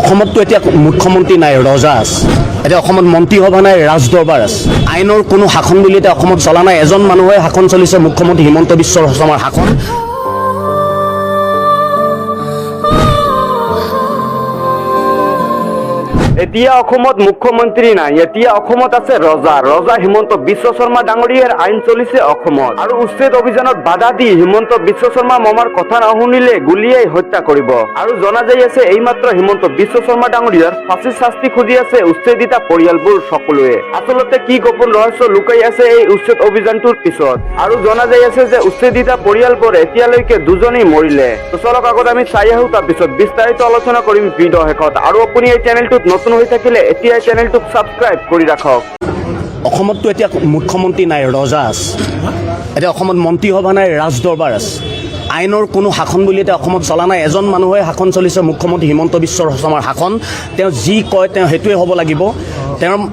অসমততো এতিয়া মুখ্যমন্ত্ৰী নাই, ৰজা আছে। এতিয়া অসমত মন্ত্ৰীসভা নাই, ৰাজদৰবাৰ আছে। আইনৰ কোনো শাসন বুলি এতিয়া অসমত চলা নাই। এজন মানুহে শাসন চলিছে, মুখ্যমন্ত্ৰী হিমন্ত বিশ্ব শৰ্মাৰ শাসন। এতিয়া অসমত মুখ্যমন্ত্ৰী নাই, এতিয়া অসমত আছে ৰজা। ৰজা হিমন্ত বিশ্ব শৰ্মা ডাঙৰীয়াৰ আইন চলিছে অসমত। আৰু উচ্ছেদ অভিযানত বাধা দি হিমন্ত বিশ্ব শৰ্মা মামাৰ কথা নুশুনিলে গুলিয়াই হত্যা কৰিব। আৰু জনা যাই আছে এইমাত্ৰ হিমন্ত বিশ্ব শৰ্মা ডাঙৰীয়াৰ ফাঁচীৰ শাস্তি খুজি আছে উচ্ছেদিত পৰিয়ালবোৰ সকলোৱে। আচলতে কি গোপন ৰহস্য লুকাই আছে এই উচ্ছেদ অভিযানটোৰ পিছত? আৰু জনা যাই আছে যে উচ্ছেদিত পৰিয়ালবোৰ এতিয়ালৈকে দুজনেই মৰিলে। তো চলক আগত আমি চাই আহোঁ, তাৰপিছত বিস্তাৰিত আলোচনা কৰিম ভিডিঅ' শেষত। আৰু আপুনি এই চেনেলটোত নতুন হৈ থাকিলে এতিয়া চেনেলটোক ছাবস্ক্ৰাইব কৰি ৰাখক। অসমততো এতিয়া মুখ্যমন্ত্ৰী নাই, ৰজা আছে। এতিয়া অসমত মন্ত্ৰীসভা নাই, ৰাজদৰবাৰ আছে। আইনৰ কোনো শাসন বুলি এতিয়া অসমত চলা নাই। এজন মানুহে শাসন চলিছে, মুখ্যমন্ত্ৰী হিমন্ত বিশ্ব শৰ্মাৰ শাসন। তেওঁ যি কয় তেওঁ সেইটোৱে হ'ব লাগিব।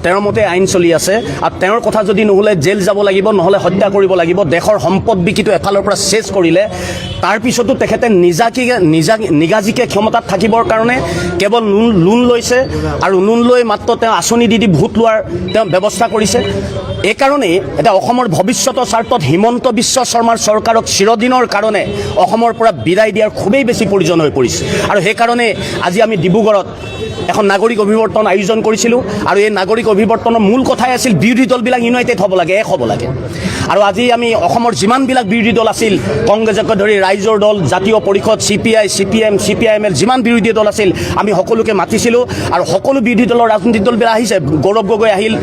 তেওঁৰ মতে আইন চলি আছে। আৰু তেওঁৰ কথা যদি নহ'লে জেল যাব লাগিব, নহ'লে হত্যা কৰিব লাগিব। দেশৰ সম্পদ বিকিটো এফালৰ পৰা চেছ কৰিলে। তাৰপিছতো তেখেতে নিগাজিকে ক্ষমতাত থাকিবৰ কাৰণে কেৱল লোন লৈছে। আৰু লোন লৈ মাত্ৰ তেওঁ আঁচনি দি ভোট লোৱাৰ তেওঁ ব্যৱস্থা কৰিছে। এইকাৰণেই এতিয়া অসমৰ ভৱিষ্যতৰ স্বাৰ্থত হিমন্ত বিশ্ব শৰ্মাৰ চৰকাৰক চিৰদিনৰ কাৰণে অসমৰ পৰা বিদায় দিয়াৰ খুবেই বেছি প্ৰয়োজন হৈ পৰিছে। আৰু সেইকাৰণে আজি আমি ডিব্ৰুগড়ত এখন নাগৰিক অভিৱৰ্তন আয়োজন কৰিছিলোঁ। আৰু এই নাগৰিক অভিৱৰ্তনৰ মূল কথাই আছিল বিৰোধী দলবিলাক ইউনাইটেড হ'ব লাগে, এক হ'ব লাগে। আৰু আজি আমি অসমৰ যিমানবিলাক বিৰোধী দল আছিল, কংগ্ৰেছকে ধৰি ৰাইজৰ দল, জাতীয় পৰিষদ, CPI, CPM, CPIML যিমান বিৰোধী দল আছিল আমি সকলোকে মাতিছিলোঁ। আৰু সকলো বিৰোধী দলৰ ৰাজনৈতিক দলবিলাক আহিছে। গৌৰৱ গগৈ আহিল,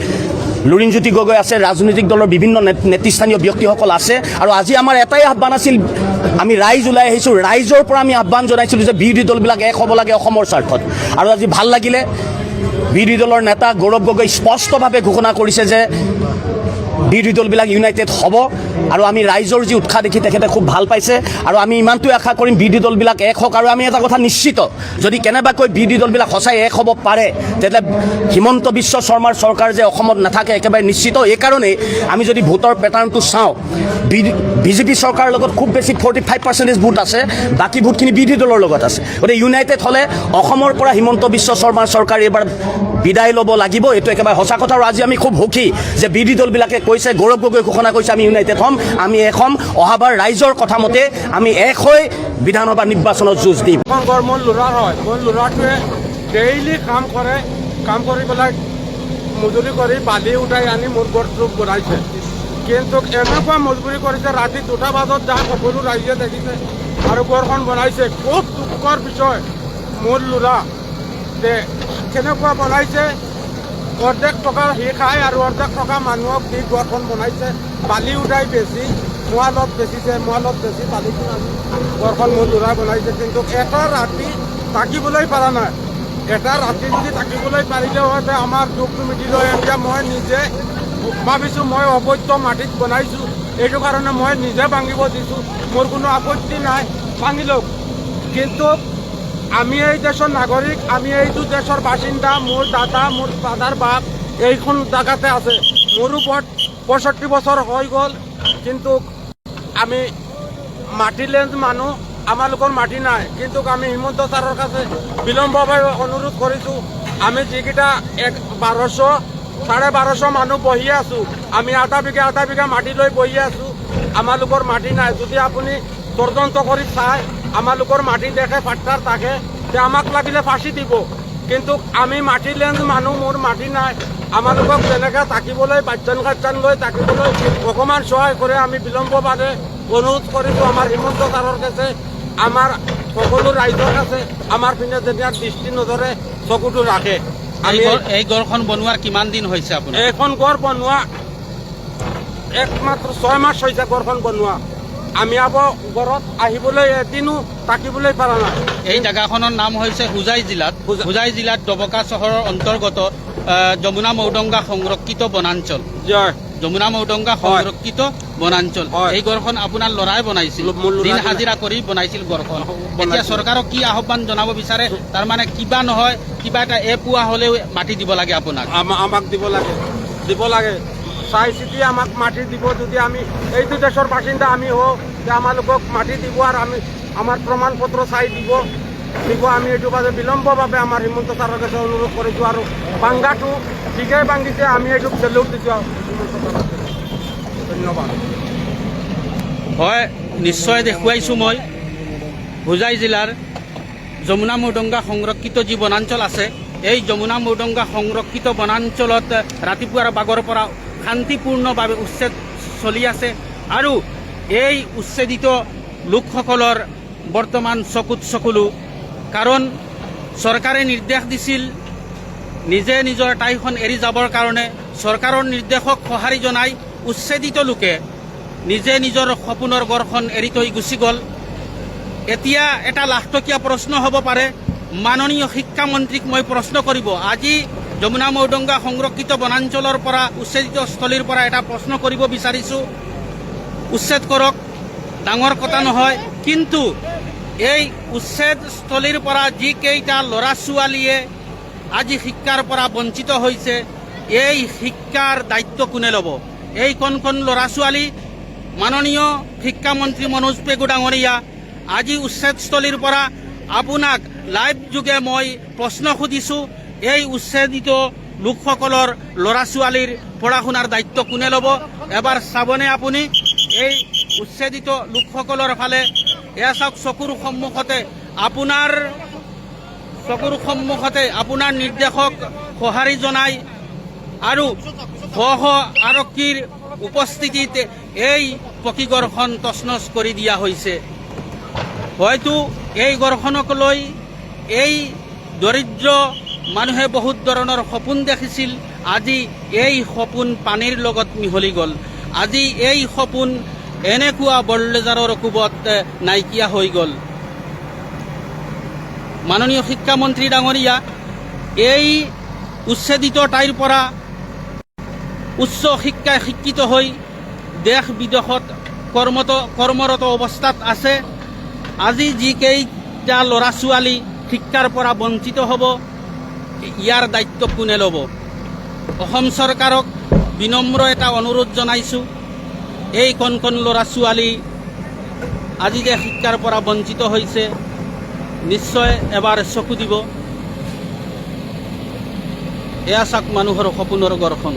লুৰিণজ্যোতি গগৈ আছে, ৰাজনৈতিক দলৰ বিভিন্ন নেতৃস্থানীয় ব্যক্তিসকল আছে। আৰু আজি আমাৰ এটাই আহ্বান আছিল, আমি ৰাইজ ওলাই আহিছোঁ। ৰাইজৰ পৰা আমি আহ্বান জনাইছিলোঁ যে বিৰোধী দলবিলাক এক হ'ব লাগে অসমৰ স্বাৰ্থত। আৰু আজি ভাল লাগিলে, বিৰোধী দলৰ নেতা গৌৰৱ গগৈ স্পষ্টভাৱে ঘোষণা কৰিছে যে বিৰোধী দলবিলাক ইউনাইটেড হ'ব। আৰু আমি ৰাইজৰ যি উৎসাহ দেখি তেখেতে খুব ভাল পাইছে। আৰু আমি ইমানটোৱে আশা কৰিম বিৰোধী দলবিলাক এক হওক। আৰু আমি এটা কথা নিশ্চিত, যদি কেনেবাকৈ বিৰোধী দলবিলাক সঁচাই এক হ'ব পাৰে, তেতিয়াহ'লে হিমন্ত বিশ্ব শৰ্মাৰ চৰকাৰ যে অসমত নাথাকে একেবাৰে নিশ্চিত। এইকাৰণেই আমি যদি ভোটৰ পেটাৰ্ণটো চাওঁ, বিজেপি চৰকাৰৰ লগত খুব বেছি 45% ভোট আছে, বাকী ভোটখিনি বিৰোধী দলৰ লগত আছে। গতিকে ইউনাইটেড হ'লে অসমৰ পৰা হিমন্ত বিশ্ব শৰ্মাৰ চৰকাৰ এইবাৰ বিদায় ল'ব লাগিব। এইটো একেবাৰে সঁচা কথা। আৰু আজি আমি খুব সুখী যে বিৰোধী দলবিলাকে কৈছে, গৌৰৱ গগৈ ঘোষণা কৰিছে আমি ইউনাইটেড হ'ম, আমি এক হ'ম। অহাবাৰ ৰাইজৰ কথা মতে আমি এক হৈ বিধানসভা নিৰ্বাচনত যুঁজ দিম। মোৰ ল'ৰাৰ হয়, মোৰ ল'ৰাটোৱে ডেইলি কাম কৰে, কাম কৰি পেলাই মজুৰি কৰি বালি উঠাই আনি মোৰ ঘৰটো বনাইছে। কিন্তু এনেকুৱা মজবুৰি কৰিছে, ৰাতি 2টা বজাত যায় সকলো ৰাইজে দেখিছে আৰু ঘৰখন বনাইছে। খুব দুখৰ বিষয়। মোৰ ল'ৰা কেনেকুৱা বনাইছে, অৰ্ধেক টকা সি খায় আৰু অৰ্ধেক টকা মানুহক দি ঘৰখন বনাইছে। বালি উঠাই বেছি, মোৱালত বেচিছে, মোৱালত বেছি বালিটো আনি ঘৰখন মোৰ ল'ৰাই বনাইছে। কিন্তু এটা ৰাতি থাকিবলৈ পৰা নাই। এটা ৰাতি যদি থাকিবলৈ পাৰিলে হয় আমাৰ দুখটো মিটিলে হয়। এতিয়া মই নিজে ভাবিছোঁ মই অবৈধ মাটিত বনাইছোঁ, এইটো কাৰণে মই নিজে ভাঙিব দিছোঁ। মোৰ কোনো আপত্তি নাই, ভাঙি লওক। কিন্তু আমি এই দেশৰ নাগৰিক, আমি এইটো দেশৰ বাসিন্দা। মোৰ দাদা, মোৰ দাদাৰ বাপ এইখন জাগাতে আছে। মোৰো 65 বছৰ হৈ গ'ল। কিন্তু আমি মাটিলেণ্ড মানুহ, আমালোকৰ মাটি নাই। কিন্তু আমি হিমন্ত ছাৰৰ কাছে বিলম্বভাৱে অনুৰোধ কৰিছোঁ। আমি যিকেইটা 1200, 1250 মানুহ বহি আছোঁ, আমি আধা বিঘা মাটি লৈ বহি আছোঁ। আমালোকৰ মাটি নাই। যদি আপুনি তদন্ত কৰি চাই আমালোকৰ মাটি দেখে ফাটাৰ থাকে, তে আমাক লাগিলে ফাঁচি দিব। কিন্তু আমি মাটিলেণ্ড মানুহ, মোৰ মাটি নাই। আমালোকক যেনেকৈ থাকিবলৈ বাচ্চান লৈ থাকিবলৈ অকণমান সহায় কৰে। আমি বিলম্বভাৱে অনুৰোধ কৰিছোঁ আমাৰ হিমন্ত ছাৰৰ কাছে, আমাৰ সকলো ৰাইজৰ কাছে। আমাৰ পিনে যেতিয়া দৃষ্টি নধৰে চকুটো ৰাখে। এই ঘৰখন বনোৱাৰ কিমান দিন হৈছে আপোনাৰ? এইখন ঘৰ বনোৱা একমাত্ৰ 6 মাহ হৈছে। ঘৰখন বনোৱা আমি ঘৰত আহিবলৈ এদিনো থাকিবলৈ পৰা নাই। এই জেগাখনৰ নাম হৈছে হোজাই জিলাত ডবকা চহৰৰ অন্তৰ্গত যমুনা মৌদংগা সংৰক্ষিত বনাঞ্চল। যমুনা মৌদংগা সংৰক্ষিত বনাঞ্চল। এই ঘৰখন আপোনাৰ ল'ৰাই বনাইছিল, দিন হাজিৰা কৰি বনাইছিল ঘৰখন। এতিয়া চৰকাৰক কি আহ্বান জনাব বিচাৰে? তাৰমানে কিবা নহয় কিবা এটা পোৱা হ'লেও মাটি দিব লাগে আপোনাক। আমাক দিব লাগে চাই চিতি আমাক মাটি দিব। যদি আমি এইটো দেশৰ বাসিন্দা আমি হওঁ, যে আমালোকক মাটি দিব আৰু আমি আমাৰ প্ৰমাণ পত্ৰ চাই দিব। দেখো আমি এইটো বাজে বিলম্বভাৱে আমাৰ হিমন্ত ছাৰৰ কাছে অনুৰোধ কৰিছোঁ আৰু বাংগাটো ঠিকেই ভাঙিছে আমি এইটো চেলুট দিছোঁ হিমন্ত ছাৰক ধন্যবাদ হয় নিশ্চয় দেখুৱাইছোঁ মই হোজাই জিলাৰ যমুনা মৌদংগা সংৰক্ষিত যি বনাঞ্চল আছে এই যমুনা মৌদংগা সংৰক্ষিত বনাঞ্চলত ৰাতিপুৱাৰ ভাগৰ পৰা শান্তিপূৰ্ণভাৱে উচ্ছেদ চলি আছে আৰু এই উচ্ছেদিত লোকসকলৰ বৰ্তমান চকুত চকুলো কাৰণ চৰকাৰে নিৰ্দেশ দিছিল নিজে নিজৰ ঠাইখন এৰি যাবৰ কাৰণে চৰকাৰৰ নিৰ্দেশক সঁহাৰি জনাই উচ্ছেদিত লোকে নিজে নিজৰ সপোনৰ ঘৰখন এৰি থৈ গুচি গ'ল এতিয়া এটা লাখটকীয়া প্ৰশ্ন হ'ব পাৰে মাননীয় শিক্ষামন্ত্ৰীক মই প্ৰশ্ন কৰিব আজি যমুনা মৌদংগা সংৰক্ষিত বনাঞ্চলৰ পৰা উচ্ছেদিত স্থলীৰ পৰা এটা প্ৰশ্ন কৰিব বিচাৰিছোঁ উচ্ছেদ কৰক ডাঙৰ কথা নহয় কিন্তু এই উচ্ছেদস্থলীৰ পৰা যিকেইটা ল'ৰা ছোৱালীয়ে আজি শিক্ষাৰ পৰা বঞ্চিত হৈছে এই শিক্ষাৰ দায়িত্ব কোনে ল'ব এই কণ কণ ল'ৰা ছোৱালী মাননীয় শিক্ষামন্ত্ৰী মনোজ পেগু ডাঙৰীয়া আজি উচ্ছেদস্থলীৰ পৰা আপোনাক লাইভ যোগে মই প্ৰশ্ন সুধিছোঁ এই উচ্ছেদিত লোকসকলৰ ল'ৰা ছোৱালীৰ পঢ়া শুনাৰ দায়িত্ব কোনে ল'ব এবাৰ চাবনে আপুনি এই উচ্ছেদিত লোকসকলৰ ফালে এয়া চাওক চকুৰ সন্মুখতে আপোনাৰ নিৰ্দেশক সঁহাৰি জনাই আৰু শ শ আৰক্ষীৰ উপস্থিতিত এই পকীঘৰখন তছনছ কৰি দিয়া হৈছে হয়তো এই ঘৰখনক লৈ এই দৰিদ্ৰ মানুহে বহুত ধৰণৰ সপোন দেখিছিল আজি এই সপোন পানীৰ লগত মিহলি গ'ল আজি এই সপোন এনেকুৱা বৰলেজাৰৰ কোবত নাইকিয়া হৈ গ'ল মাননীয় শিক্ষামন্ত্ৰী ডাঙৰীয়া এই উচ্ছেদিত ঠাইৰ পৰা উচ্চ শিক্ষাই শিক্ষিত হৈ দেশ বিদেশত কৰ্মৰত অৱস্থাত আছে আজি যিকেইটা ল'ৰা ছোৱালী শিক্ষাৰ পৰা বঞ্চিত হ'ব ইয়াৰ দায়িত্ব কোনে ল'ব অসম চৰকাৰক বিনম্ৰ এটা অনুৰোধ জনাইছোঁ এই কণ কণ ল'ৰা ছোৱালী আজি যে শিক্ষাৰ পৰা বঞ্চিত হৈছে নিশ্চয় এবাৰ চকু দিব এয়া চাওক মানুহৰ সপোনৰ ঘৰখন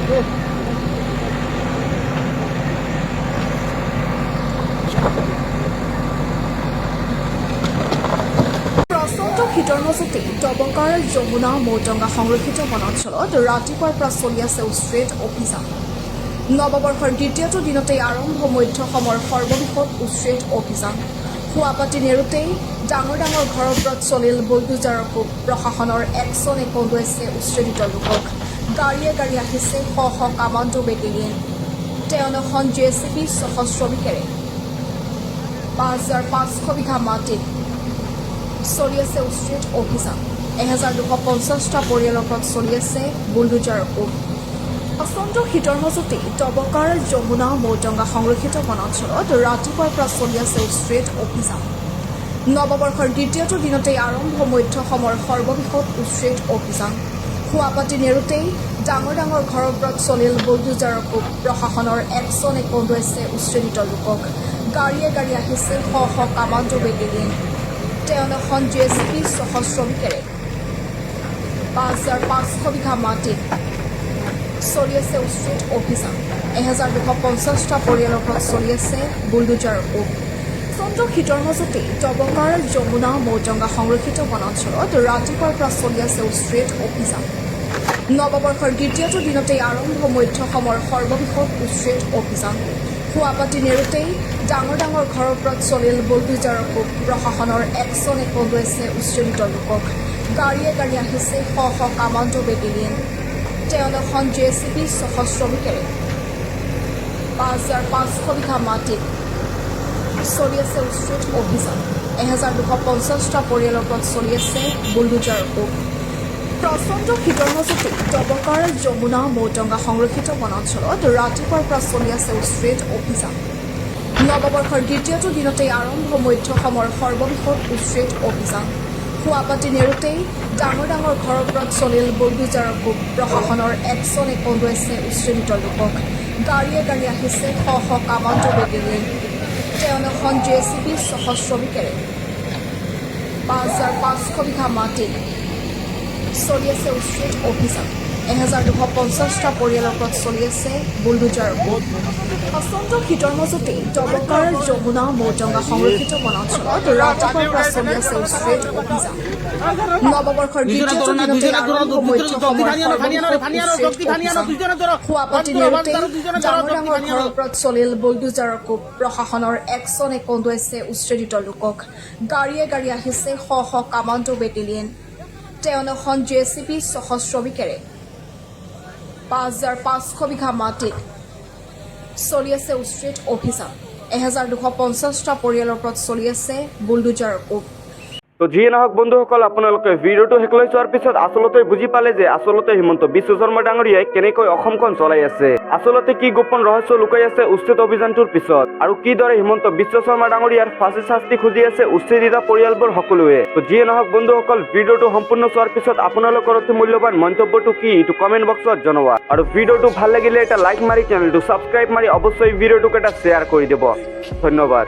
প্ৰচণ্ড শীতৰ মাজতে দবকাৰ যমুনা মৌটঙ্গা সংৰক্ষিত বনাঞ্চলত ৰাতিপুৱাৰ পৰা চলি আছে উচ্ছেদ অভিযান। নৱবৰ্ষৰ দ্বিতীয়টো দিনতেই আৰম্ভ মধ্য অসমৰ সৰ্ববৃহৎ উচ্ছেদ অভিযান। শোৱাপাতি নেৰোঁতেই ডাঙৰ ডাঙৰ ঘৰৰ ওপৰত চলিল বুলডোজাৰৰ কোব। প্ৰশাসনৰ একশ্যনে কন্দুৱাইছে উচ্ছেদিত লোকক। গাড়ীয়ে গাড়ী আহিছে শ শ কামাণ্ডো বেটেলিয়ন। 53খন JCB 600 শ্ৰমিকেৰে 5500 বিঘা মাটিত চলি আছে উচ্ছেদ অভিযান। 1250টা পৰিয়ালৰ ওপৰত চলি আছে বুলডোজাৰৰ কোব। প্ৰচণ্ড শীতৰ মাজতে দবকাৰ যমুনা মৌটঙ্গা সংৰক্ষিত বনাঞ্চলত ৰাতিপুৱাৰ পৰা চলি আছে উচ্ছেদ অভিযান। নৱবৰ্ষৰ দ্বিতীয়টো দিনতেই আৰম্ভ মধ্য অসমৰ সৰ্ববৃহৎ উচ্ছেদ অভিযান। শোৱাপাতি নেৰোঁতেই ডাঙৰ ডাঙৰ ঘৰৰ ওপৰত চলিল বুলডোজাৰৰ কোব। প্ৰশাসনৰ একশ্যনে কন্দুৱাইছে উচ্ছেদিত লোকক। গাড়ীয়ে গাড়ী আহিছে শ শ কামাণ্ডো বেটেলিয়ন। 53খন JCB 600 শ্ৰমিকেৰে 5500 বিঘা মাটিত চলি আছে উচ্ছেদ অভিযান। 1250টা পৰিয়ালৰ ওপৰত চলি আছে বুলডোজাৰৰ কোব। প্ৰচণ্ড শীতৰ মাজতে দবকাৰ যমুনা মৌটঙ্গা সংৰক্ষিত বনাঞ্চলত ৰাতিপুৱাৰ পৰা চলি আছে উচ্ছেদ অভিযান। নৱবৰ্ষৰ দ্বিতীয়টো দিনতেই আৰম্ভ মধ্য অসমৰ সৰ্ববৃহৎ উচ্ছেদ অভিযান। শোৱাপাতি নেৰোঁতেই ডাঙৰ ডাঙৰ ঘৰৰ ওপৰত চলিল বুলডোজাৰৰ কোব। প্ৰশাসনৰ একশ্যনে কন্দুৱাইছে উচ্ছেদিত লোকক। গাড়ীয়ে গাড়ী আহিছে শ শ কামাণ্ডো বেটেলিয়ন। 53খন JCB 600 শ্ৰমিকেৰে 5500 বিঘা মাটিত চলি আছে উচ্ছেদ অভিযান। 1250টা পৰিয়ালৰ ওপৰত চলি আছে বুলডোজাৰৰ কোব। প্ৰচণ্ড শীতৰ মাজতে দবকাৰ যমুনা মৌটঙ্গা সংৰক্ষিত বনাঞ্চলত ৰাতিপুৱাৰ পৰা চলি আছে উচ্ছেদ অভিযান। নৱবৰ্ষৰ দ্বিতীয়টো দিনতেই আৰম্ভ মধ্য অসমৰ সৰ্ববৃহৎ উচ্ছেদ অভিযান। শোৱাপাতি নেৰোঁতেই ডাঙৰ ডাঙৰ ঘৰৰ ওপৰত চলিল বুলডোজাৰৰ কোব। প্ৰশাসনৰ একশ্যনে কন্দুৱাইছে উচ্ছেদিত লোকক। গাড়ীয়ে গাড়ী আহিছে শ শ কামাণ্ডো বেটেলিয়ন। 53খন JCB 600 শ্ৰমিকেৰে 5500 বিঘা মাটিত চলি আছে উচ্ছেদ অভিযান। 1250টা পৰিয়ালৰ ওপৰত চলি আছে বুলডোজাৰৰ কোব। প্ৰচণ্ড শীতৰ মাজতে দবকাৰ যমুনা মৌটঙ্গা সংৰক্ষিত বনাঞ্চলত ৰাতিপুৱাৰ পৰা চলি আছে উচ্ছেদ অভিযান। নৱবৰ্ষৰ দ্বিতীয়টো দিনতেই আৰম্ভ মধ্য অসমৰ সৰ্ববৃহৎ উচ্ছেদ অভিযান। শোৱাপাতি নেৰোঁতেই ডাঙৰ ডাঙৰ ঘৰৰ ওপৰত চলিল বুলডোজাৰৰ কোব। প্ৰশাসনৰ একশ্যনে কন্দুৱাইছে উচ্ছেদিত লোকক। গাড়ীয়ে গাড়ী আহিছে শ শ কামাণ্ডো বেটেলিয়ন। 53খন JCB 600 শ্ৰমিকেৰে 5500 বিঘা মাটিত চলি আছে উচ্ছেদ অভিযান। 1250টা পৰিয়ালৰ ওপৰত চলি আছে বুলডোজাৰৰ কোব। তো যিয়ে নহওক বন্ধুসকল, আপোনালোকে ভিডিঅ'টো শেষলৈ চোৱাৰ পিছত আচলতে বুজি পালে যে আচলতে হিমন্ত বিশ্ব শৰ্মা ডাঙৰীয়াই কেনেকৈ অসমখন চলাই আছে, আচলতে কি গোপন ৰহস্য লুকাই আছে উচ্ছেদ অভিযানটোৰ পিছত, আৰু কিদৰে হিমন্ত বিশ্ব শৰ্মা ডাঙৰীয়াৰ ফাঁচী শাস্তি খুজি আছে উচ্ছেদিত পৰিয়ালবোৰ সকলোৱে। তো যিয়ে নহওক বন্ধুসকল, ভিডিঅ'টো সম্পূৰ্ণ চোৱাৰ পিছত আপোনালোকৰ অতি মূল্যৱান মন্তব্যটো কি এইটো কমেণ্ট বক্সত জনোৱা, আৰু ভিডিঅ'টো ভাল লাগিলে এটা লাইক মাৰি চেনেলটো ছাবস্ক্ৰাইব মাৰি অৱশ্যই ভিডিঅ'টোক এটা শ্বেয়াৰ কৰি দিব। ধন্যবাদ।